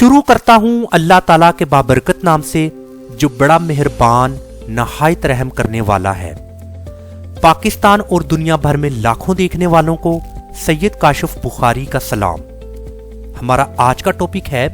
शुरू करता हूं अल्लाह ताला के बाबरकत नाम से, जो बड़ा मेहरबान नहायत रहम करने वाला है। पाकिस्तान और दुनिया भर में लाखों देखने वालों को सैयद काशिफ बुखारी का सलाम। हमारा आज का टॉपिक है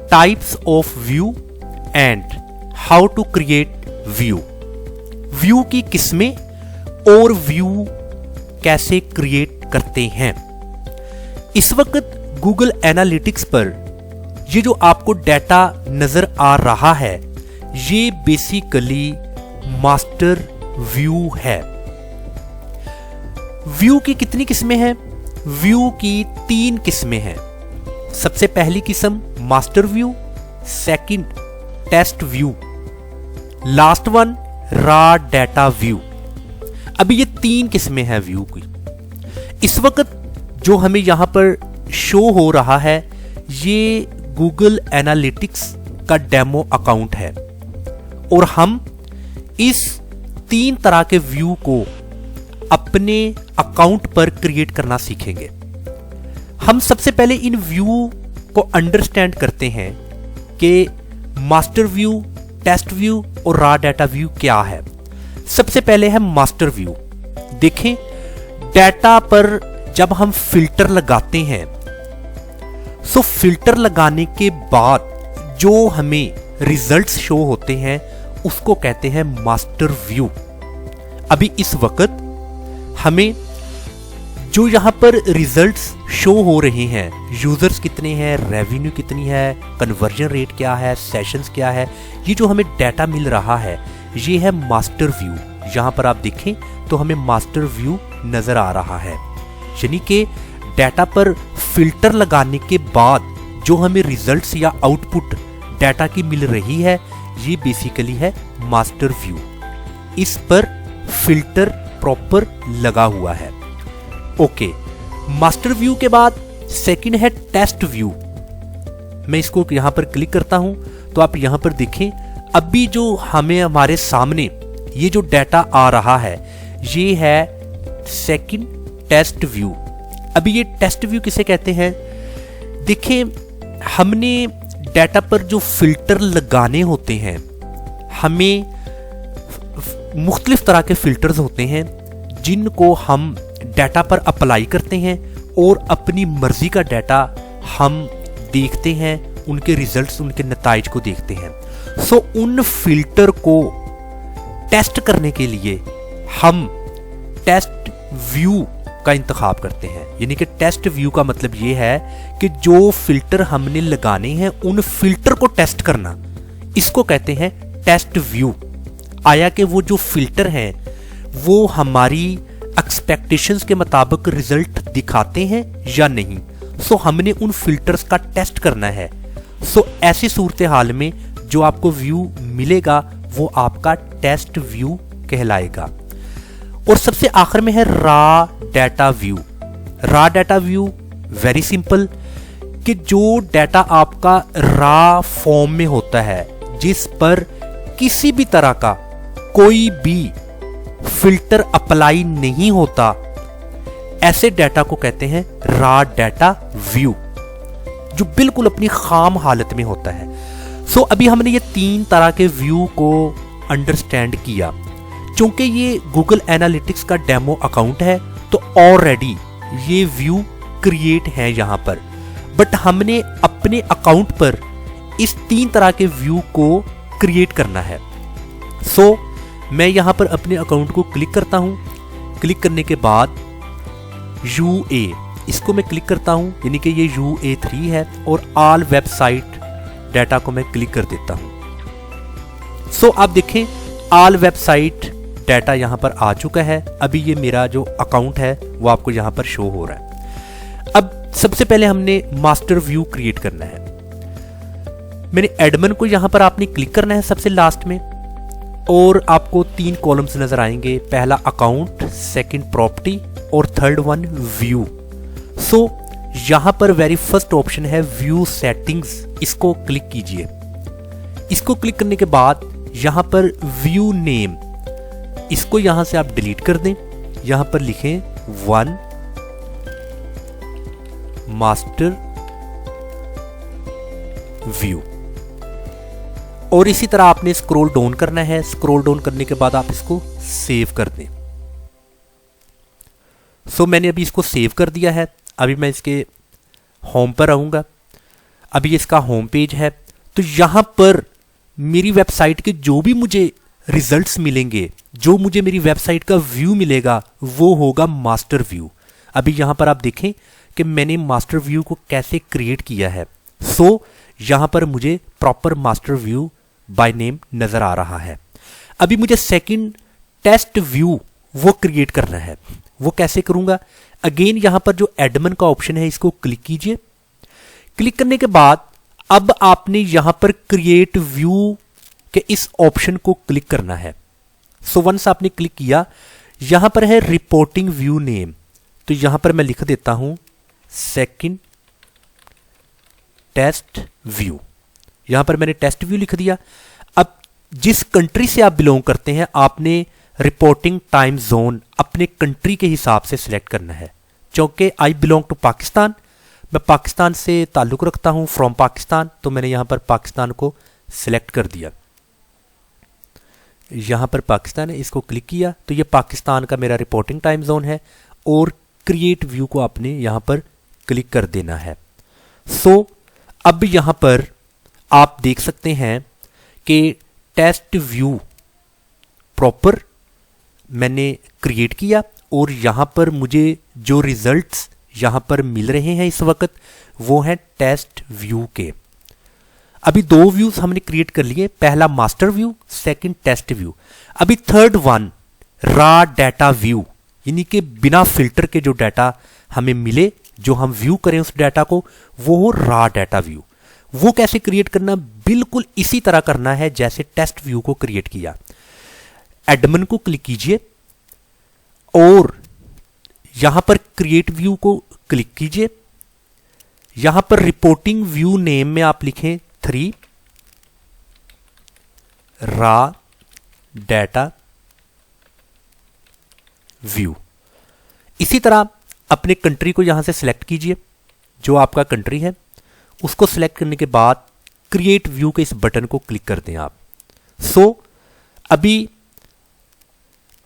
types of view and how to create view. View की किस्में और व्यू कैसे क्रिएट करते हैं। इस वक्त गूगल एनालिटिक्स पर ये जो आपको डाटा नजर आ रहा है, ये बेसिकली मास्टर व्यू है। व्यू की कितनी किस्में हैं? व्यू की 3 किस्में हैं। सबसे पहली किस्म master view, second test view, last one raw data view. अभी ये 3 किस्में हैं व्यू की। इस वक्त जो हमें यहां पर शो हो रहा है, ये गूगल एनालिटिक्स का डेमो अकाउंट है और हम इस 3 तरह के व्यू को अपने अकाउंट पर क्रिएट करना सीखेंगे। हम सबसे पहले इन व्यू को अंडरस्टैंड करते हैं कि मास्टर व्यू, टेस्ट व्यू और रॉ डाटा व्यू क्या है। सबसे पहले है मास्टर व्यू। देखें, डाटा पर जब हम फिल्टर लगाते हैं, सो फिल्टर लगाने के बाद जो हमें रिजल्ट्स शो होते हैं उसको कहते हैं मास्टर व्यू। अभी इस वक्त हमें जो यहां पर रिजल्ट्स शो हो रहे हैं, यूजर्स कितने हैं, रेवेन्यू कितनी है, कन्वर्जन रेट क्या है, सेशंस क्या है, ये जो हमें डाटा मिल रहा है, ये है मास्टर व्यू। यहां पर आप देखें तो हमें मास्टर व्यू नजर आ रहा है, यानी कि डाटा पर फिल्टर लगाने के बाद जो हमें रिजल्ट्स या आउटपुट डाटा की मिल रही है, ये बेसिकली है मास्टर व्यू। इस पर फिल्टर प्रॉपर लगा हुआ है। ओके, मास्टर व्यू के बाद सेकंड है टेस्ट व्यू। मैं इसको यहां पर क्लिक करता हूं तो आप यहां पर देखें, अभी जो हमें हमारे सामने ये जो डाटा आ रहा है, ये है सेकंड टेस्ट व्यू। अभी ये टेस्ट व्यू किसे कहते हैं? देखिए, हमने डाटा पर जो फिल्टर लगाने होते हैं, हमें मुख्तलिफ तरह के फिल्टर्स होते हैं जिनको हम डाटा पर अप्लाई करते हैं और अपनी मर्जी का डाटा हम देखते हैं, उनके रिजल्ट्स, उनके नताइज को देखते हैं। सो उन फिल्टर को टेस्ट करने के लिए हम टेस्ट व्यू का इंतखाब करते हैं। यानी कि टेस्ट व्यू का मतलब यह है कि जो फिल्टर हमने लगाने हैं, उन फिल्टर को टेस्ट करना, इसको कहते हैं टेस्ट व्यू। आया कि वो जो फिल्टर हैं वो हमारी एक्सपेक्टेशंस के मुताबिक रिजल्ट दिखाते हैं या नहीं। सो हमने उन फिल्टर्स का टेस्ट करना है। सो ऐसी सूरत हाल में जो आपको व्यू मिलेगा वो आपका टेस्ट व्यू कहलाएगा। और सबसे आखिर में है raw data view. Raw data view very simple, कि जो डाटा आपका रॉ फॉर्म में होता है, जिस पर किसी भी तरह का कोई भी फिल्टर अप्लाई नहीं होता, ऐसे डाटा को कहते हैं रॉ डाटा व्यू, जो बिल्कुल अपनी खाम हालत में होता है। सो अभी हमने ये 3 तरह के व्यू को अंडरस्टैंड किया। चूंकि ये गूगल एनालिटिक्स का डेमो अकाउंट है, तो ऑलरेडी ये व्यू क्रिएट है यहां पर, बट हमने अपने अकाउंट पर इस 3 तरह के व्यू को क्रिएट करना है। सो मैं यहां पर अपने अकाउंट को क्लिक करता हूं। क्लिक करने के बाद UA, इसको मैं क्लिक करता हूं, यानी कि ये UA3 है, और ऑल वेबसाइट डाटा को मैं क्लिक कर देता हूं। सो आप देखें, ऑल वेबसाइट डाटा यहां पर आ चुका है। अभी ये मेरा जो अकाउंट है वो आपको यहां पर शो हो रहा है। अब सबसे पहले हमने मास्टर व्यू क्रिएट करना है। मैंने एडमिन को यहां पर आपने क्लिक करना है सबसे लास्ट में, और आपको 3 कॉलम्स नजर आएंगे। पहला अकाउंट, सेकंड प्रॉपर्टी और थर्ड वन व्यू। सो यहां पर वेरी फर्स्ट ऑप्शन है व्यू सेटिंग्स, इसको क्लिक कीजिए। इसको क्लिक करने के बाद यहां पर व्यू नेम, इसको यहां से आप डिलीट कर दें। यहां पर लिखें 1 मास्टर व्यू। और इसी तरह आपने स्क्रॉल डाउन करना है। स्क्रॉल डाउन करने के बाद आप इसको सेव कर दें। सो मैंने अभी इसको सेव कर दिया है। अभी मैं इसके होम पर आऊँगा। अभी इसका होम पेज है। तो यहाँ पर मेरी वेबसाइट के जो भी मुझे रिजल्ट्स मिलेंगे, जो मुझे मेरी वेबसाइट का व्यू मिलेगा, वो होगा मास्टर व्यू। अभी यहाँ पर आप देखें कि मैंने मास्टर व्यू को कैसे क्रिएट किया है। सो यहाँ पर मुझे proper master view by name नज़र आ रहा है। अभी मुझे सेकंड टेस्ट व्यू वो क्रिएट करना है। वो कैसे करूँगा? अगेन यहाँ पर जो एडमिन का ऑप्शन है इसको क्लिक कीजिए। क्लिक करने के बाद अब आपने यहाँ पर क्रिएट व्यू के इस ऑप्शन को क्लिक करना है। सो वंस आपने क्लिक किया, यहाँ पर है रिपोर्टिंग व्यू नेम। तो यहाँ पर मैं लिख देता हूँ सेकंड टेस्ट व्यू। यहाँ पर मैंने टेस्ट व्यू लिख दिया। अब जिस कंट्री से आप बिलोंग करते हैं, आपने रिपोर्टिंग टाइम जोन अपने कंट्री के हिसाब से सिलेक्ट करना है। क्योंकि आई बिलोंग टू पाकिस्तान, मैं पाकिस्तान से ताल्लुक़ रखता हूँ, फ्रॉम पाकिस्तान, तो मैंने यहाँ पर पाकिस्तान को सिलेक्ट कर दिया। यहाँ पर पाकिस्तान है, इसको क्लिक किया तो ये पाकिस्तान का मेरा रिपोर्टिंग टाइम जोन है। और क्रिएट व्यू को आपने यहाँ पर क्लिक कर देना है। सो अब यहाँ पर आप देख सकते हैं कि टेस्ट व्यू प्रॉपर मैंने क्रिएट किया और यहाँ पर मुझे जो रिजल्ट्स यहाँ पर मिल रहे हैं इस वक्त वो हैं टेस्ट व्यू के। अभी दो व्यूज हमने क्रिएट कर लिए, पहला master view, second test view. अभी third one raw data view, यानी कि बिना फिल्टर के जो डाटा हमें मिले, जो हम व्यू करें उस डाटा को, वो हो रॉ डाटा व्यू। वो कैसे क्रिएट करना? बिल्कुल इसी तरह करना है जैसे टेस्ट व्यू को क्रिएट किया। एडमिन को क्लिक कीजिए और यहां पर क्रिएट व्यू को क्लिक कीजिए। यहां पर रिपोर्टिंग व्यू नेम में आप लिखें 3 रॉ डाटा व्यू। इसी तरह अपने कंट्री को यहां से सिलेक्ट कीजिए, जो आपका कंट्री है उसको सिलेक्ट करने के बाद क्रिएट व्यू के इस बटन को क्लिक कर दें आप। सो अभी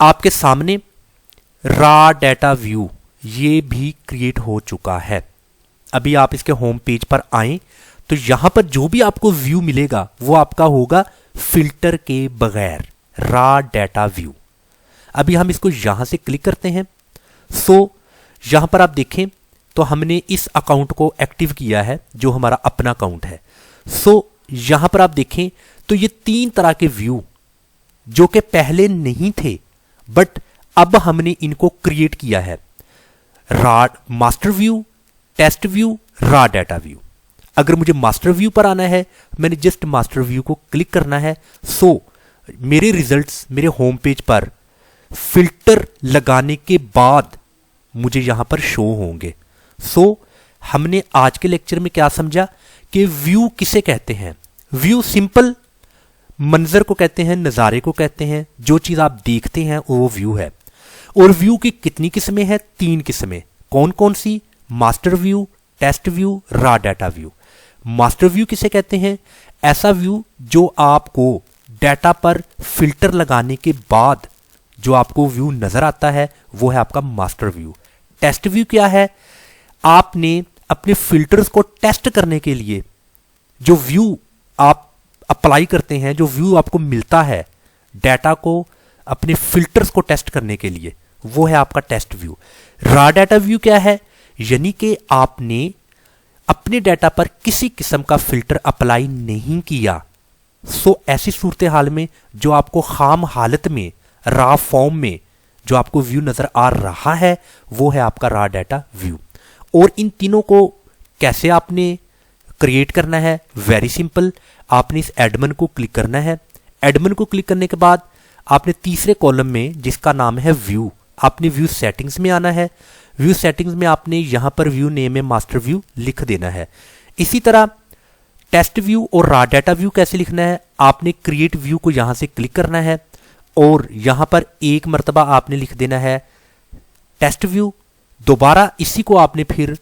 आपके सामने रॉ डाटा व्यू ये भी क्रिएट हो चुका है। अभी आप इसके होम पेज पर आएं तो यहां पर जो भी आपको व्यू मिलेगा वो आपका होगा फिल्टर के बगैर, रॉ डाटा व्यू। अभी हम इसको यहां से क्लिक करते हैं। सो यहां पर आप देखें तो हमने इस अकाउंट को एक्टिव किया है जो हमारा अपना अकाउंट है। सो यहां पर आप देखें तो ये 3 तरह के व्यू जो कि पहले नहीं थे बट अब हमने इनको क्रिएट किया है, raw master view, test view, raw data view. अगर मुझे मास्टर व्यू पर आना है, मैंने जस्ट मास्टर व्यू को क्लिक करना है। सो मेरे रिजल्ट्स मेरे होम पेज पर फिल्टर लगाने के बाद मुझे यहां पर शो होंगे। सो हमने आज के लेक्चर में क्या समझा कि व्यू किसे कहते हैं। व्यू सिंपल मंजर को कहते हैं, नज़ारे को कहते हैं, जो चीज़ आप देखते हैं वो व्यू है। और व्यू की कितनी किस्में हैं? 3 किस्में। कौन कौन सी? Master view, test view, raw data view. Master view किसे कहते हैं? ऐसा व्यू जो आपको डाटा पर फिल्टर लगाने के बाद जो आपको व्यू नजर आता है वो है आपका मास्टर व्यू। टेस्ट व्यू क्या है? आपने अपने फिल्टर्स को टेस्ट करने के लिए जो व्यू आप अप्लाई करते हैं, जो व्यू आपको मिलता है डाटा को अपने फिल्टर्स को टेस्ट करने के लिए, वो है आपका test view. Raw data view क्या है? यानी कि आपने अपने डाटा पर किसी किस्म का फिल्टर अप्लाई नहीं किया। सो ऐसी सूरत हाल में जो आपको खाम हालत में रॉ फॉर्म में जो आपको व्यू नजर आ रहा है वो है आपका रॉ डाटा व्यू। और इन तीनों को कैसे आपने क्रिएट करना है? वेरी सिंपल, आपने इस एडमिन को क्लिक करना है। एडमिन को क्लिक करने के बाद आपने तीसरे कॉलम में जिसका नाम है व्यू, आपने व्यू सेटिंग्स में आना है। व्यू सेटिंग्स में आपने यहां पर व्यू नेम में मास्टर व्यू लिख देना है। इसी तरह टेस्ट व्यू और रॉ डाटा व्यू कैसे लिखना है? आपने क्रिएट व्यू को यहां से क्लिक करना है और यहां पर एक मर्तबा आपने लिख देना है टेस्ट व्यू, दोबारा इसी को आपने फिर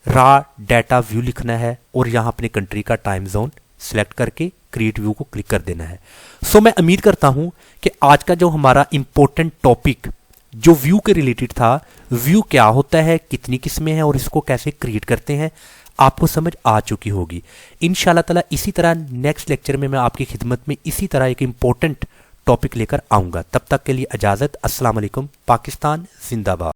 रॉ डाटा व्यू लिखना है और यहां अपने कंट्री का टाइम जोन सिलेक्ट करके क्रिएट व्यू को क्लिक कर देना है। सो मैं उम्मीद करता हूं कि आज का जो हमारा इंपॉर्टेंट टॉपिक जो व्यू के रिलेटेड था, व्यू क्या होता है, कितनी किस्में हैं और इसको कैसे क्रिएट करते हैं, आपको समझ आ चुकी होगी। इंशाल्लाह ताला इसी तरह नेक्स्ट लेक्चर में मैं आपकी खिदमत में इसी तरह एक इंपॉर्टेंट टॉपिक लेकर आऊँगा। तब तक के लिए इजाज़त। अस्सलाम वालेकुम। पाकिस्तान जिंदाबाद।